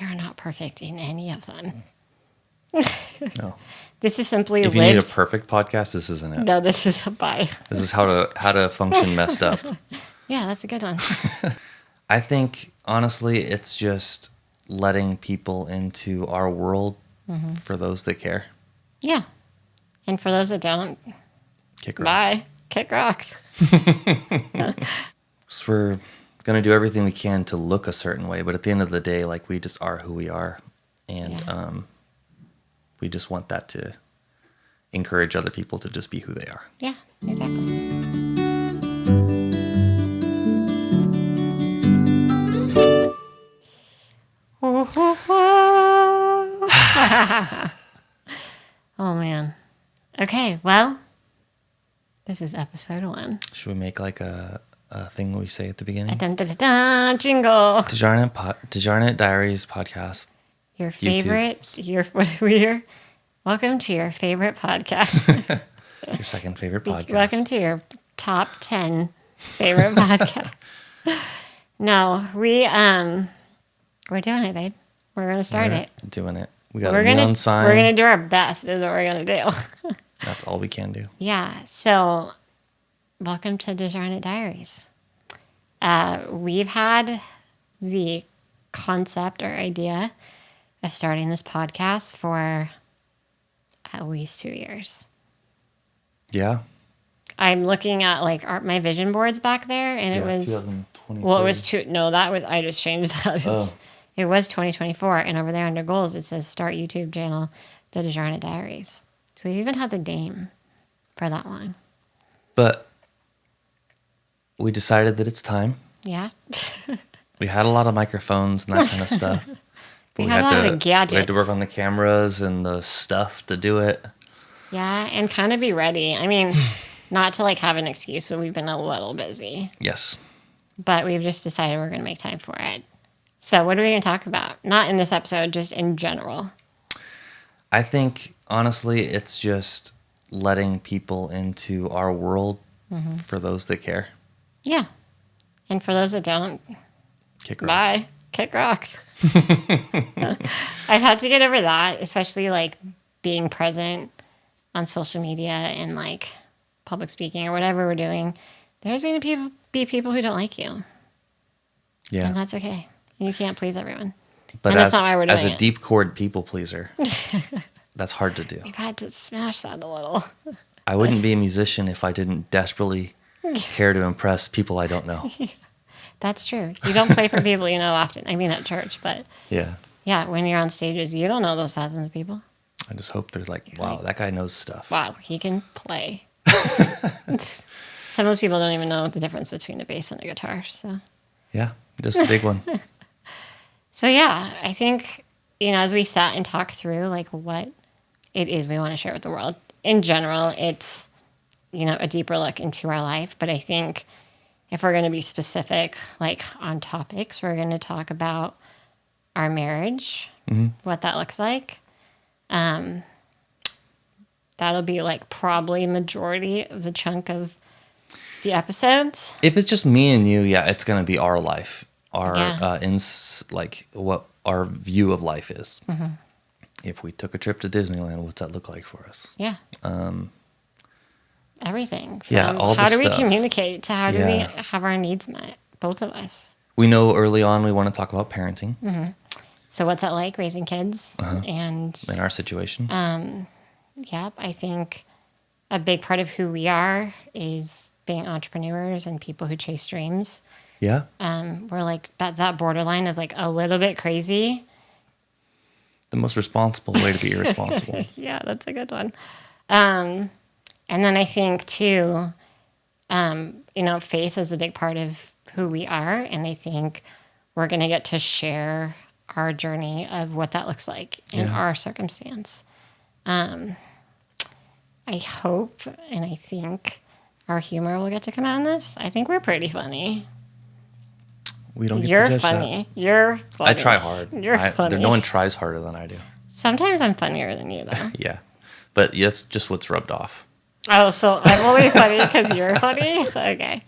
We are not perfect in any of them. No. This is simply If you need a perfect podcast, this isn't it. No, this is a bye. This is how to function messed up. Yeah, that's a good one. I think, honestly, it's just letting people into our world for those that care. Yeah. And for those that don't, Kick rocks. bye. Kick rocks. So we're going to do everything we can to look a certain way, but at the end of the day, like, we just are who we are. And we just want that to encourage other people to just be who they are. Yeah, exactly. Oh, man. Okay, well, this is episode 1. Should we make like a thing we say at the beginning? Dun, dun, dun, dun, jingle. DeJarnett Diaries podcast. Your favorite, welcome to your favorite podcast. Your second favorite podcast. Welcome to your top 10 favorite podcast. No, we're doing it, babe. We're going to start it. Doing it. We got a neon sign. We're going to do our best is what we're going to do. That's all we can do. Yeah. So welcome to DeJarnett Diaries. We've had the concept or idea of starting this podcast for at least 2 years. Yeah. I'm looking at like my vision boards back there, and it was 2023. well, it was I just changed that. It was 2024, and over there under goals it says start YouTube channel, the DeJarnett Diaries. So we even had the name for that long. But we decided that it's time. Yeah. We had a lot of microphones and that kind of stuff. But we had a lot of the gadgets. We had to work on the cameras and the stuff to do it. Yeah, and kind of be ready. I mean, not to like have an excuse, but we've been a little busy. Yes. But we've just decided we're going to make time for it. So what are we going to talk about? Not in this episode, just in general. I think, honestly, it's just letting people into our world for those that care. Yeah. And for those that don't, kick rocks. Bye. Kick rocks. I've had to get over that, especially like being present on social media and like public speaking or whatever we're doing. There's going to be people who don't like you. Yeah. And that's okay. You can't please everyone. But and that's not why we're doing as a it. deep chord people pleaser, that's hard to do. We've had to smash that a little. I wouldn't be a musician if I didn't desperately care to impress people I don't know. That's true. You don't play for people you know often. I mean, at church, but yeah, when you're on stages, you don't know those thousands of people. I just hope there's like, wow, that guy knows stuff. Wow, he can play. Some of those people don't even know the difference between a bass and a guitar. So yeah, just a big one. So yeah, I think, as we sat and talked through like what it is we want to share with the world, in general, it's, a deeper look into our life. But I think if we're going to be specific, like on topics, we're going to talk about our marriage, what that looks like. That'll be like probably majority of the chunk of the episodes. If it's just me and you, yeah, it's going to be our life, our what our view of life is. Mm-hmm. If we took a trip to Disneyland, what's that look like for us? Yeah. Everything. From all how the do stuff. we communicate to how do we have our needs met, both of us. We know early on we want to talk about parenting. Mm-hmm. So what's that like, raising kids? And in our situation? Yep, I think a big part of who we are is being entrepreneurs and people who chase dreams. Yeah. We're like that borderline of like a little bit crazy. The most responsible way to be irresponsible. Yeah, that's a good one. And then I think too, faith is a big part of who we are. And I think we're going to get to share our journey of what that looks like in our circumstance. I hope and I think our humor will get to come out in this. I think we're pretty funny. We don't get You're to judge funny. that. You're funny. I try hard. You're funny. No one tries harder than I do. Sometimes I'm funnier than you, though. Yeah. But that's just what's rubbed off. Oh, so I'm only funny because you're funny? Okay.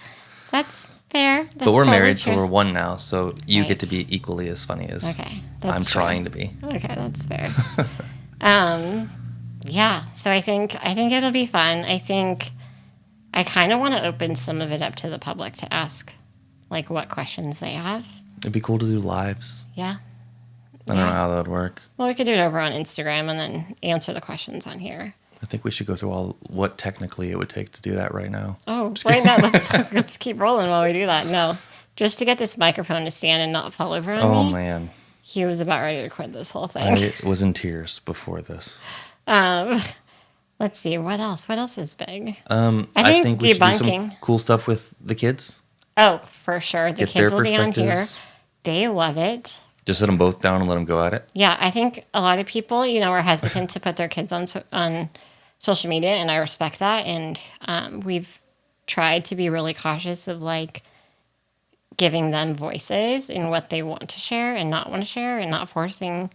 That's Fair. That's But we're probably married, so true. we're one now. So you Right. get to be equally as funny as Okay, I'm that's trying true. to be. Okay, that's fair. Yeah. So I think it'll be fun. I think I kind of want to open some of it up to the public to ask, like, what questions they have. It'd be cool to do lives. Yeah. I don't know how that would work. Well, we could do it over on Instagram and then answer the questions on here. I think we should go through all what technically it would take to do that right now. Oh, right now, let's keep rolling while we do that. No, just to get this microphone to stand and not fall over on Oh me. man, He was about ready to quit this whole thing. I was in tears before this. Let's see, what else? What else is big? I think we should do some debunking. cool stuff with the kids. Oh, for sure. The Get kids their will be on here. perspectives. They love it. Just sit them both down and let them go at it. Yeah, I think a lot of people, are hesitant to put their kids on social media, and I respect that. And we've tried to be really cautious of like giving them voices in what they want to share and not want to share, and not forcing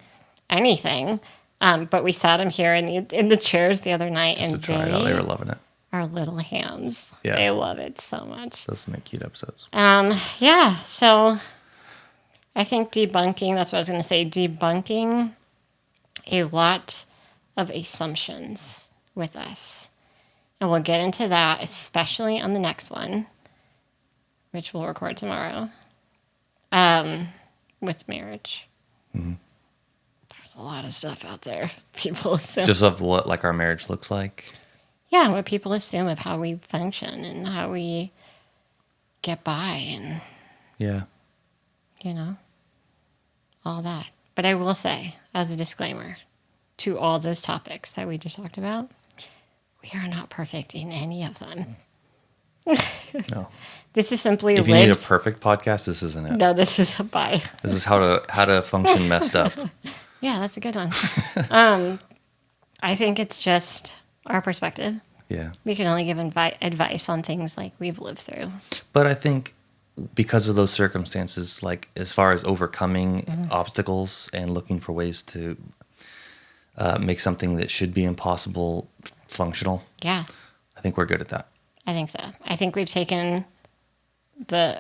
anything. But we sat them here in the chairs the other night, Just and to try it out. They were loving it. are little hams. Yeah. They love it so much. Those make cute episodes. Yeah, so I think debunking, that's what I was going to say, debunking a lot of assumptions with us. And we'll get into that, especially on the next one, which we'll record tomorrow, with marriage. Mm-hmm. There's a lot of stuff out there. People assume. Just of what like our marriage looks like. Yeah, what people assume of how we function and how we get by and, Yeah. all that. But I will say, as a disclaimer, to all those topics that we just talked about, we are not perfect in any of them. No. This is simply If you need a perfect podcast, this isn't it. No, this is a bye. This is how to function messed up. Yeah, that's a good one. I think it's just our perspective. Yeah. We can only give advice on things like we've lived through. But I think because of those circumstances, like as far as overcoming obstacles and looking for ways to make something that should be impossible functional, Yeah, I think we're good at that. I think so. I think we've taken the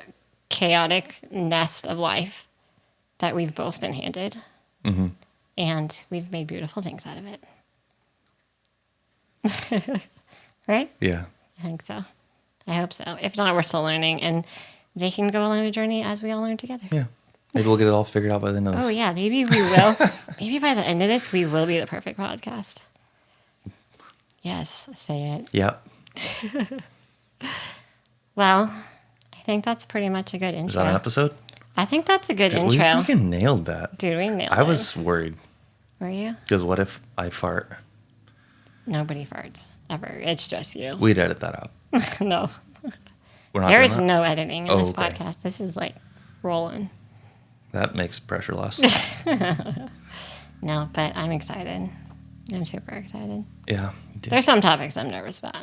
chaotic nest of life that we've both been handed, and we've made beautiful things out of it. Right? Yeah. I think so. I hope so. If not, we're still learning, and they can go along the journey as we all learn together. Yeah. Maybe we'll get it all figured out by the end of this. Oh, yeah. Maybe we will. Maybe by the end of this, we will be the perfect podcast. Yes, say it. Yep. Well, I think that's pretty much a good intro. Is that an episode? I think that's a good We intro. fucking nailed that. Dude, we nailed it. I was worried. Were you? Because what if I fart? Nobody farts. Ever. It's just you. We'd edit that out. No. We're not There doing is that? no editing in this okay. podcast. This is like rolling. That makes pressure less. No, but I'm excited. I'm super excited. Yeah. There's some topics I'm nervous about.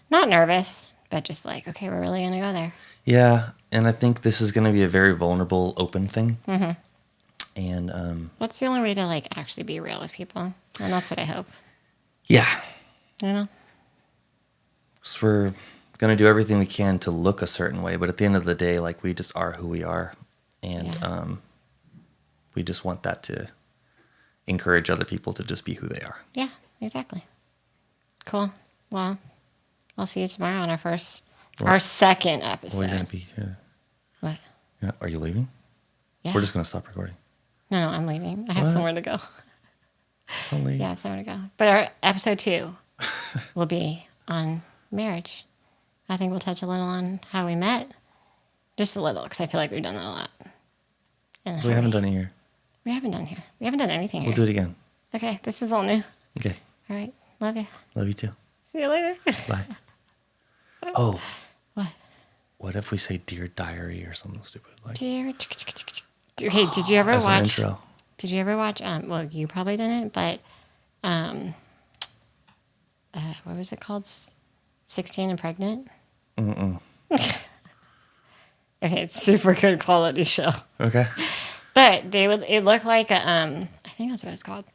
Not nervous, but just like, okay, we're really going to go there. Yeah. And I think this is going to be a very vulnerable, open thing. Mm-hmm. And What's the only way to like actually be real with people? And that's what I hope. yeah. You know? So we're going to do everything we can to look a certain way. But at the end of the day, like we just are who we are. And we just want that to encourage other people to just be who they are. Yeah, exactly. Cool. Well, I'll see you tomorrow on our second episode. Well, you're going to be here. What? Are you leaving? Yeah. We're just going to stop recording. No, I'm leaving. I have What? somewhere to go. Don't leave. Yeah, I have somewhere to go. But our episode 2 will be on marriage. I think we'll touch a little on how we met. Just a little, because I feel like we've done that a lot. And We haven't done it here. We haven't done here. We haven't done anything here. We'll do it again. Okay, this is all new. Okay. All right. Love you. Love you too. See you later. Bye. Oh, What? what if we say Dear Diary or something stupid? Like, Dear. Okay, did you ever as an watch? intro. Did you ever watch? Well, you probably didn't, but what was it called? 16 and Pregnant. Mm-mm. Okay, it's super good quality show. Okay. But it looked like I think that's what it's called.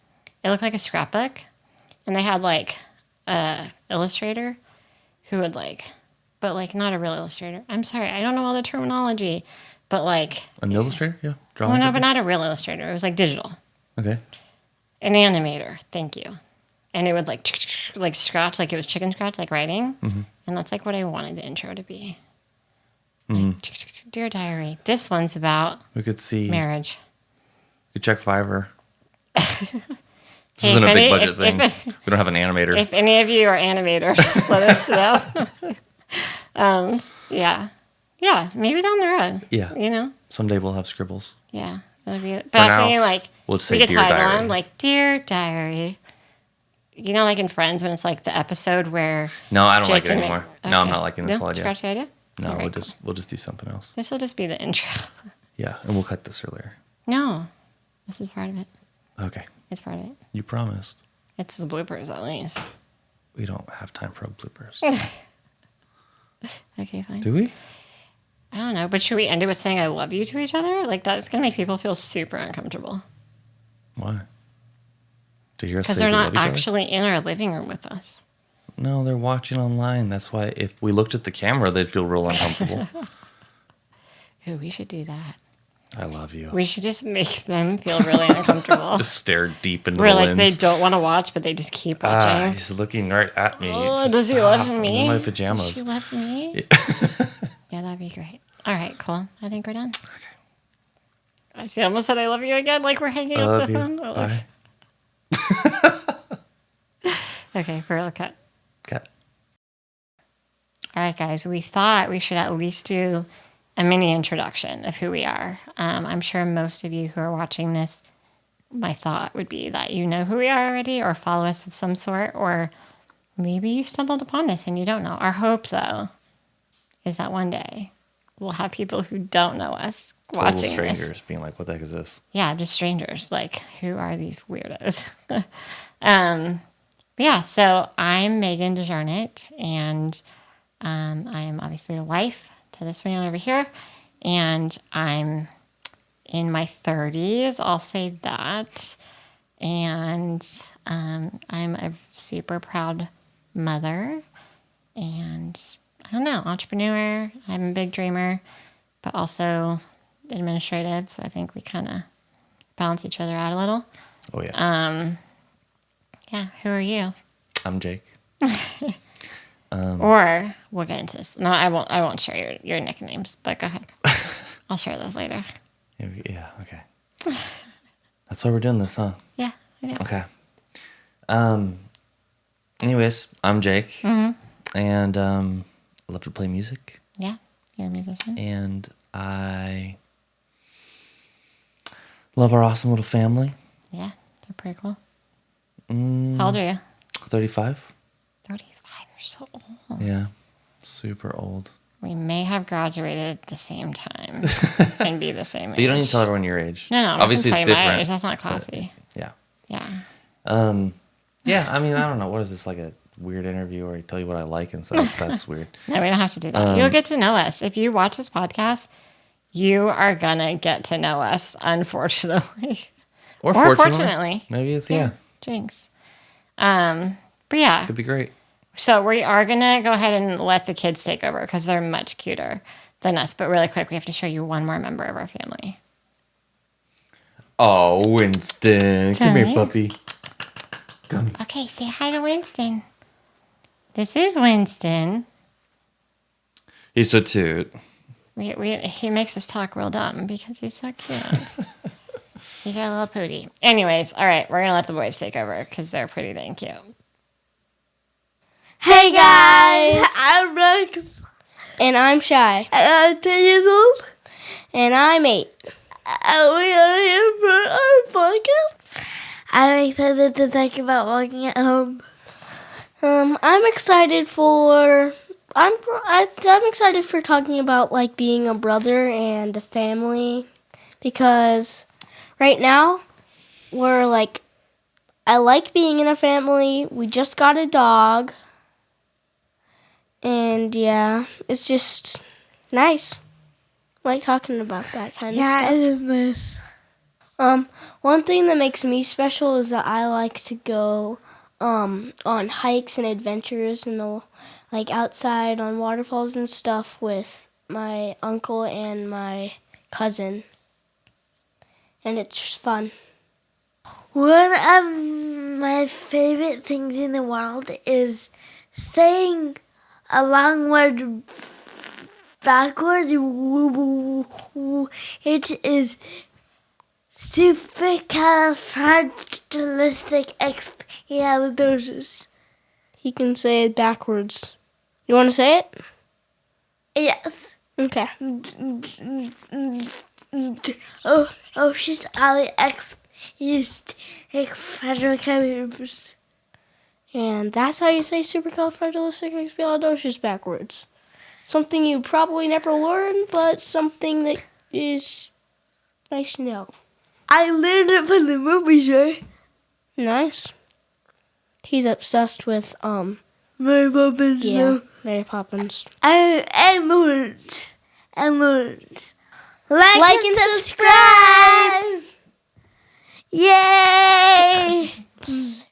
It looked like a scrapbook, and they had like a illustrator who would like but like not a real illustrator. I'm sorry, I don't know all the terminology, but like An illustrator? Yeah. Drawing well, no, but something? not a real illustrator. It was like digital. Okay. An animator. Thank you. And it would like scratch, like it was chicken scratch, like writing. Mm-hmm. And that's like what I wanted the intro to be. Mm-hmm. Like, Dear Diary. This one's about We could see. marriage. We could check Fiverr. This Hey, isn't a if big any- budget if- thing. if- We don't have an animator. If any of you are animators, let us know. Yeah. Yeah, maybe down the road. Yeah. You know? Someday we'll have scribbles. Yeah. But I was now, thinking, like, we'll just say we could Dear title Diary. them, like, Dear Diary. You know, like in Friends, when it's like the episode where No, I don't Jake like it and anymore. Mick- No, I'm okay. not liking this No? whole idea. Scratch the idea? No, Okay, we'll just do something else. This will just be the intro. Yeah, and we'll cut this earlier. No. This is part of it. Okay. It's part of it. You promised. It's the bloopers, at least. We don't have time for bloopers. Okay, fine. Do we? I don't know, but should we end it with saying I love you to each other? Like, that's going to make people feel super uncomfortable. Why? To hear us Because say they're we not love each other? actually in our living room with us. No, they're watching online. That's why if we looked at the camera, they'd feel real uncomfortable. Ooh, we should do that. I love you. We should just make them feel really uncomfortable. Just stare deep into Where, the like, lens. they don't want to watch, but they just keep watching. He's looking right at me. Oh, Just does he stop. love I'm me? in my Does pajamas. she love me? Yeah, that'd be great. All right, cool. I think we're done. Okay. I see. I almost said I love you again, like we're hanging I up love the you. phone. Oh, Bye. okay, for real cut. Cut. All right, guys. We thought we should at least do a mini introduction of who we are. I'm sure most of you who are watching this, my thought would be that you know who we are already or follow us of some sort, or maybe you stumbled upon this and you don't know. Our hope, though, is that one day we'll have people who don't know us Total watching strangers this. being like, what the heck is this? Yeah, just strangers. Like, who are these weirdos? But yeah, so I'm Megan DeJarnett, and I am obviously a wife to this man over here, and I'm in my 30s. I'll say that. And I'm a super proud mother, and I don't know, entrepreneur. I'm a big dreamer, but also administrative. So I think we kind of balance each other out a little. Oh, yeah. Yeah, who are you? I'm Jake. Or we'll get into this. No, I won't share your nicknames, but go ahead. I'll share those later. Yeah, okay. That's why we're doing this, huh? Yeah, I know. Okay. Anyways, I'm Jake. Mm-hmm. And I love to play music. Yeah, you're a musician. And I love our awesome little family. Yeah, they're pretty cool. How old are you? 35. 35. You're so old. Yeah. Super old. We may have graduated at the same time and be the same age. But you don't need to tell everyone your age. No, Obviously, I it's can tell you my different. age. That's not classy. Yeah. Yeah. Yeah, I mean, I don't know. What is this, like a weird interview where I tell you what I like and stuff? That's weird. No, we don't have to do that. You'll get to know us. If you watch this podcast, you are going to get to know us, unfortunately. Or fortunately. Maybe it's, yeah. Jinx. But yeah. Could be great. So we are going to go ahead and let the kids take over because they're much cuter than us. But really quick, we have to show you one more member of our family. Oh, Winston. Come here, Hi. puppy. Come. Okay, say hi to Winston. This is Winston. He's so cute. He makes us talk real dumb because he's so cute. He's our little pootie. Anyways, all right, we're going to let the boys take over because they're pretty dang cute. Hey guys! I'm Rex. And I'm Shy. And I'm 10 years old. And I'm 8. And we are here for our podcast. I'm excited to talk about walking at home. I'm excited for talking about like being a brother and a family because right now we're like I like being in a family. We just got a dog. And yeah, it's just nice. I like talking about that kind of stuff. Yeah, it is nice. One thing that makes me special is that I like to go on hikes and adventures in the like outside on waterfalls and stuff with my uncle and my cousin. And it's just fun. One of my favorite things in the world is saying a long word backwards. It is supercalifragilisticexpialidocious. He can say it backwards. You want to say it? Yes. Okay. Oh shit, Ali X used expialidocious. And that's how you say supercalifragilisticexpialidocious backwards. Something you probably never learned, but something that is nice to know. I learned it from the movie show. Nice. He's obsessed with, Mary Poppins. yeah, Mary Poppins. And Lawrence. Like and subscribe! Yay!